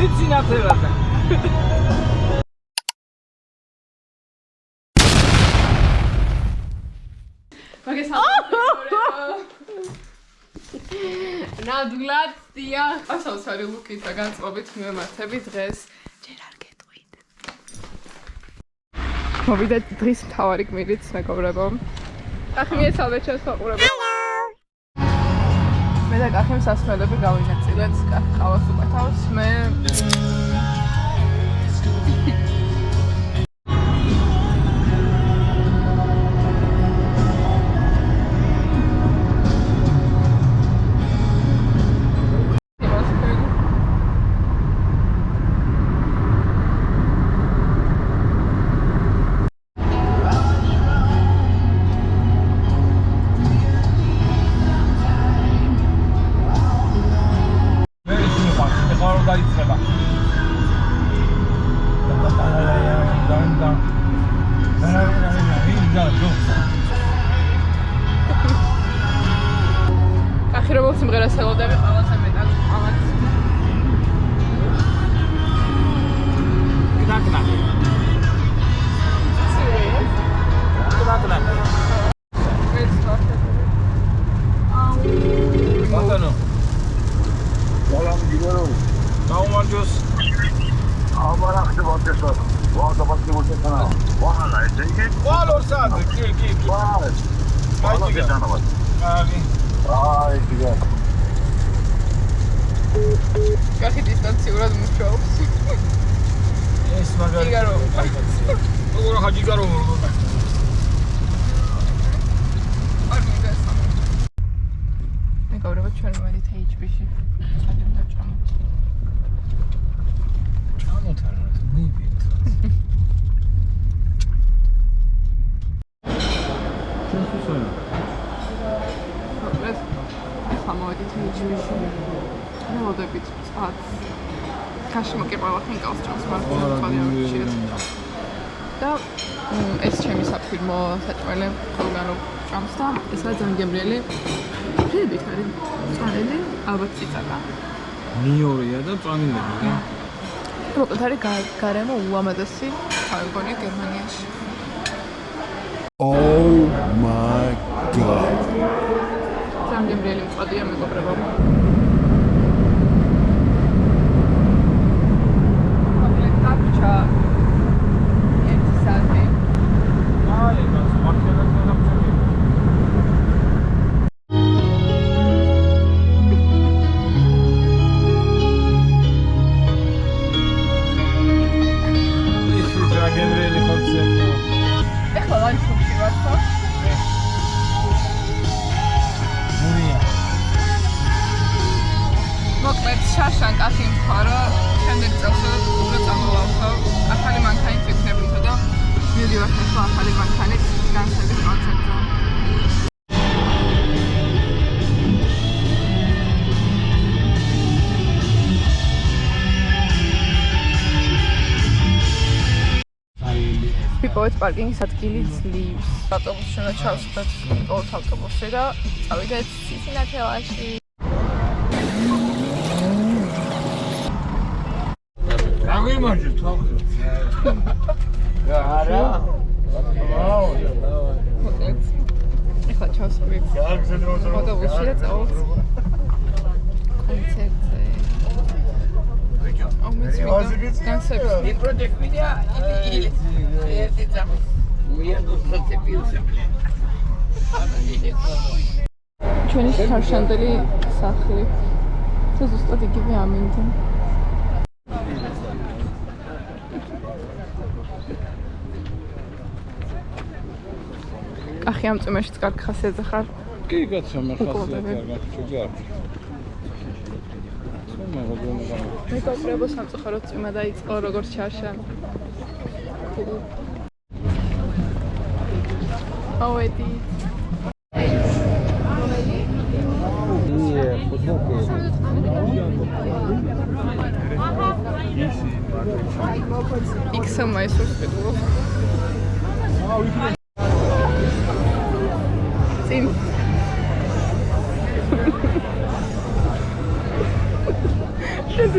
ციცინათელადა. ნადვლად დიახ. ასავსარი ლუკით და განწყობით მივემართები დღეს. ჯერ არ გეტყვით. მოვიდა დღის მთავარი გმირიც, მეგობრებო. კახი მიესალმეთ ჩემს მაყურებელს. მე და კახიმ სასმელები გავინაწილეთ. კახი ყავას უყეთავს, მე კახი როგორ სიმღერას ელოდები ყველაზე მეტად ამათ გნაკნაკი. ბატონო. სალამ გიგერო. გაუმარჯოს. აბარა ხდება ესა. ვადაბასი მოსეცანა. ვანა ეს იგი? ვალოსად, კი. ვაი. ვაი გიტანავად. აი. აი გიგა. კახი დისტანციურად მუშაობს. ეს მაგარი. გიგარო. როგორ ხაჯიგარო. არ მიგესა. მეგობრებო, ჩვენ მოვედით HB-ში. წადი და ჭამოთ. ჭამოთ არა, მივიდეთ. ჩვენსუსონა. ეს სამოვედით HB-ში. მოვედებით წად. ქაში მოკეპავა ხინკავს ჭამს მაგრამ წადი ამჩიეთ. და ეს ჩემი საფილმო საჭმელი ყველგან ჭამს და ესაა ძალიან გემრიელი. ფრებით არის წარელი, ალბათ ციცაკა. მიორია და წამინდები. მოკლედ არის გარემო უამადესი ფალგონი გერმანიაში. Oh my god. ძალიან გემრიელი მწვადია მეგობრებო. მოკლედ დაგჭა ერთი საათი. აი, ეს მარტივად გადავწევი. გემრიელი ხორცია. ეხლა ლანჩხუთში ვარ ხო? მურია. მოკლედ შაშან კახი მხარო, შემდეგ წელს უფრო წამოვავსო. ახალი მანქანით ვიქნებითო და მივდივართ ახლა ახალი მანქანით განსების კონცერტზე. ვიპოვეთ პარკინგის ადგილი ძლივს. ავტობუსში უნდა ჩავსხდეთ ოთხ ავტობუსში და წავიდეთ ციცინათელაში. გამიმარჯვე თქო. არა. მოკლედ ეხლა ჩავსხდით ავტობუსში და წავიდეთ კონცერტზე. განსების პროექტია ili ჩვენი შარშანდელი სახლი. ეს ზუსტად იგივე ამინდი. კახი ამ წვიმაშიც კარგი ხასიათზე ხარ. კი, კაცო, მე ხასიათი არ გაჩვენე. მეგობრებო, სამწუხაროდ წვიმა დაიწყო როგორც შარშან. ავედი. იქ სამაისოს პედულო. წინ. ეს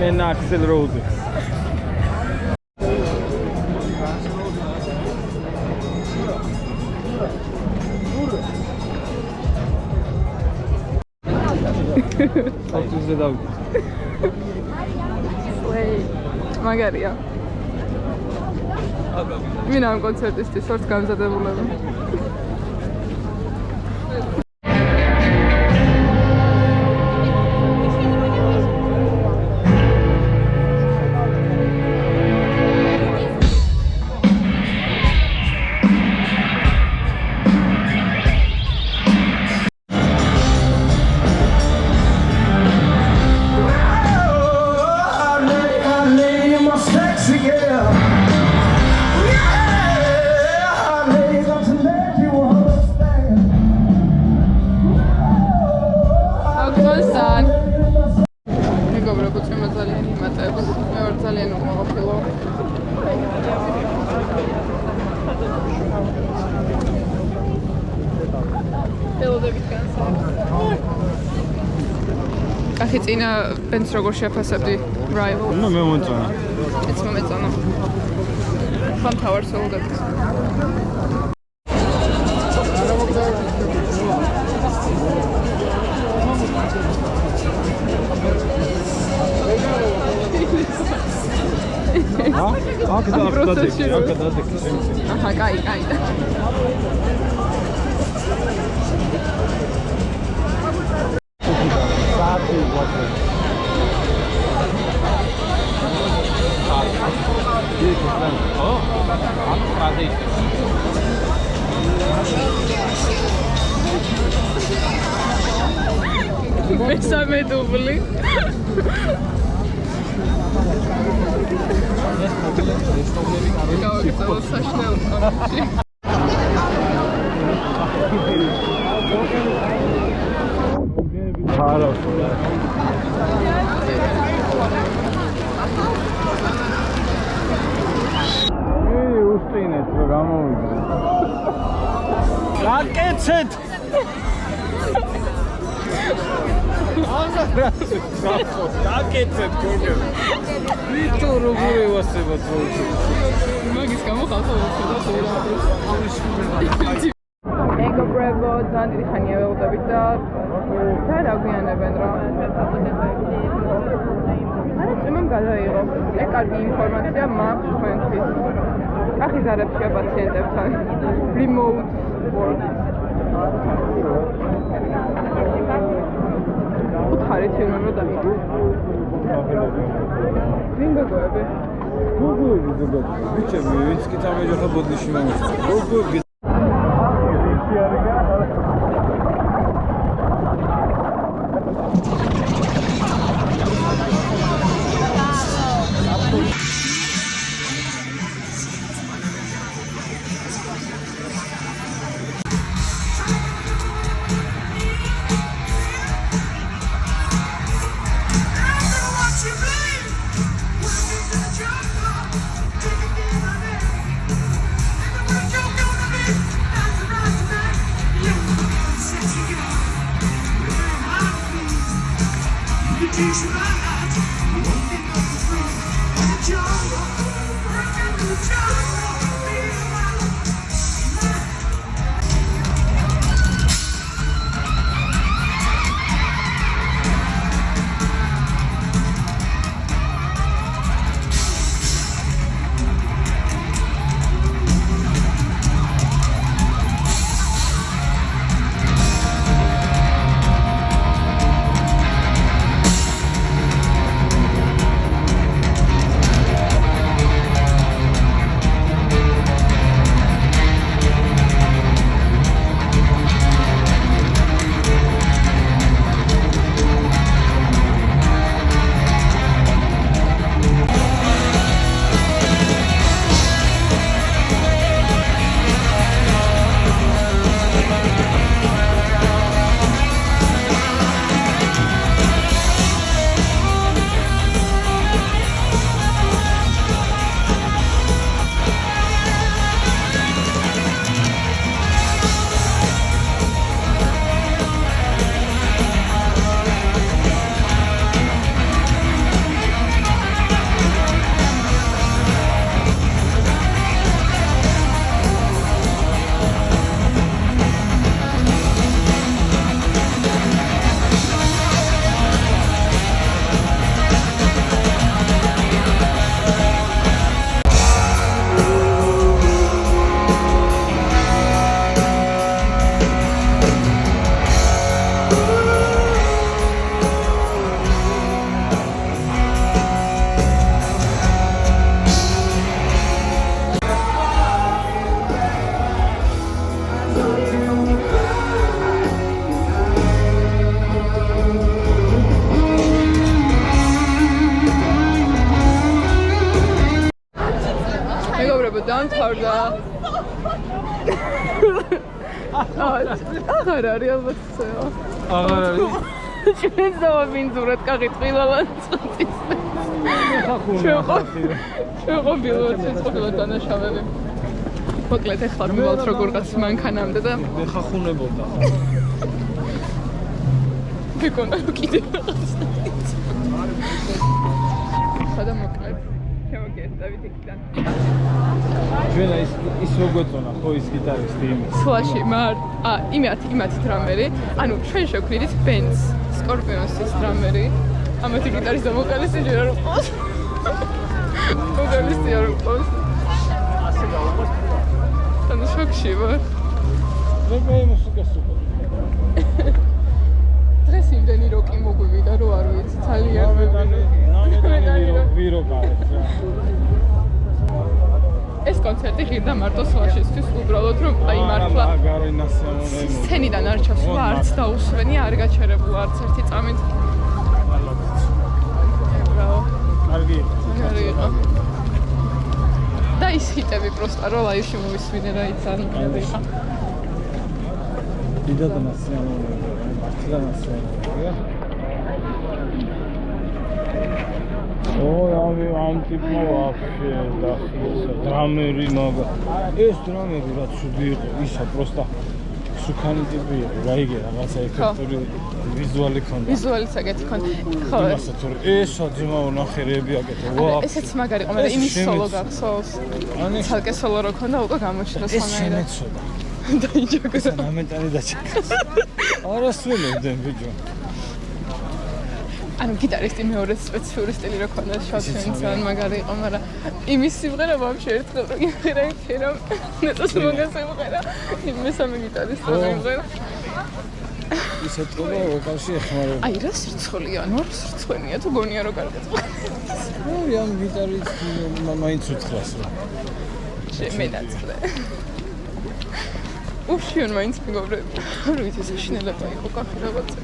მენა აქსელ როუზი. ავტოზე დავიდე. მაგარია. ვინ ამ კონცერტისთვის ვართ გამზადებულები? ახი წინა ბენდს როგორ შეფასებდი Rival? ნუ მე მომწონა. მეც მომეწონა. ხან თავარს ველოდებით. აქ დააკვირდები, აქ დააკვირდები. აჰა, კაი. მესამე დუბლი. გავაკეთე საშნელ კონცერტში. უსწინეთ რომ გამოვიდე. გაკეთეთ. გაკეთეთ გოგო. ვიტო როგორი ვასება თორე. მაგის გამო ხალხო ეკო ბრევო ძალიან დიდი ხანია ველოდებით და დაგვიანებენ რა. არა წმემ გადაიღო. ეს კარგი ინფორმაცია მაქვს თქვენთვის. ახიზარებშია პაციენტებთან. Remote work. უთხარი ფილმი რომ დაიდო. ვინ გოგოები? გოგოები. ბიჭები, ვინც კი წამეჯახა ბოდიში მომწვა. გოგოები. You're gonna be დამთავრდა. აღარ არის ალბათ ცევა. აღარ არის. ჩვენ დავაბინძურეთ კაღი ტყილალან წუთის. შეყობილოთ შეწყობილოთ დანაშავები. მოკლედ ეხლა მივალთ როგორღაც მანქანამდე და მეხახუნებოდა. მეკონა რომ კიდე რაღაცა. სადა მოკლედ. შევაგეთ დავით იქიდან. ჩვენ ის როგოწონა ხო ის გიტარისტი იმის. სლაში იმათ დრამერი. ანუ ჩვენ შევქმნით ბენდს სკორპიონსის დრამერი. ამათი გიტარისტი და ვოკალისტი ჯერ არ ყავს. ვოკალისტი არ ყავს. ანუ შოქში ვარ. მე მუსიკას უყურებ. დღეს იმდენი როკი მოგვივიდა რომ არ ვიცი ძალიან ვიროკარეთ რა. ეს კონცერტი ღირდა მარტო სლაშისთვის უბრალოდ რომ აი მართლა სცენიდან არ ჩასულა არც დაუსვენი არ გაჩერებულა არც ერთი წამით. ბრავო. კარგი. იყო. და ის ჰიტები პროსტა რო ლაივში მოვისმინე რა იცან. დიდად მასიანურია. მართლა მასიანურია. ამ ტიპმა ვაფშე დრამერი მაგა. ეს დრამერი რა ცუდი იყო, ისა პროსტა სუქანი ტიპი იყო, რა იგე რაღაცა ეფექტური ვიზუალი ქონდა. ვიზუალიც აგეთი ქონდა. ხო. ესა ძმაო ნახერები აკეთე. ვაფშე. ესეც მაგარი ყო, მაგრამ იმის სოლო გახსოვს. ცალკე სოლო რო ქონდა, უკვე გამოჩნდა ეს შემეცოდა. დაიჯაგრა. ნამენტარი დაჭიქა. არასწორებდნენ ბიჭო. ანუ გიტარისტი მეორე სპეციფიური სტილი რო ქონდა შოთენცან მაგარი იყო, მაგრამ იმის სიმღერა ვაფშე ერთხელ რო იმღერა ფერა ნეტოს მოგასიმღერა იმ მესამე გიტარისტი რო იმღერა ისე თქმა ვოკალში ეხმარება. აი რა სირცხოლია, ანუ რა სირცხენია თუ გონია რო კარგად. აი ამ გიტარისტი მაინც უთხრას რა. შემენაწყდა. უშიონ მაინც მეგობრები. არ ვიცი საშინელება იყო კახი რაღაცა.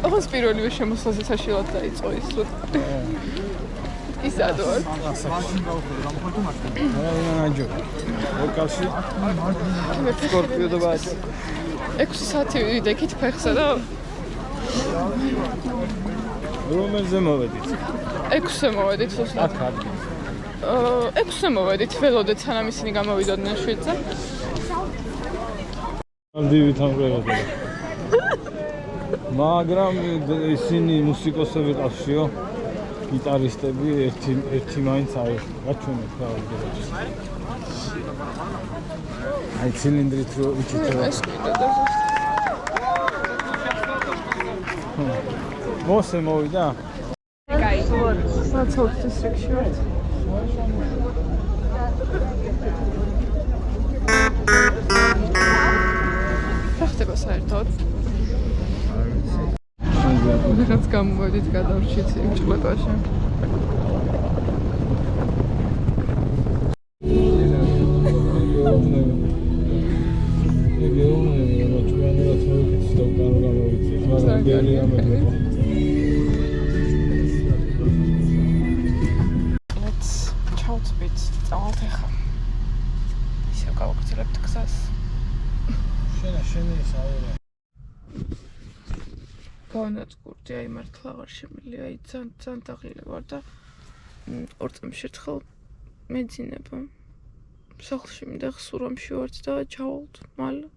ოღონდ პირველივე შემოსვლაზე საშილად დაიწყო ის რო. ისადო. ნაჯო. ვოკალში სკორპიო და ბაჭი. 6 საათი ვიდექით ფეხსა და რომელზე მოვედით? 6-ზე მოვედით ზუსტად. 6-ზე მოვედით, ველოდეთ სანამ ისინი გამოვიდოდნენ 7-ზე. ალდივით ამღერებდა. მაგრამ ისინი მუსიკოსები ყავშიო, გიტარისტები ერთი მაინც არის, გაჩვენეთ რა ვიგებთ. აი ცილინდრით რო ვიჩიტო. მოსე მოვიდა? კაი. Let's hope this is short. რა ხდება საერთოდ? ვიღაც გამოვედით გადავრჩით იმ ჭყლეტაში. ჩავწვით წავალთ ახლა. ისევ გავაგრძელებთ გზას. შენი საერა. განაწყურდი, აი მართლა აღარ შემიძლია, აი ძალიან დაღილი ვარ და 2 წამში ერთხელ მეძინება. სახლში მინდა ხსურამში ვართ და ჩავალთ მალე.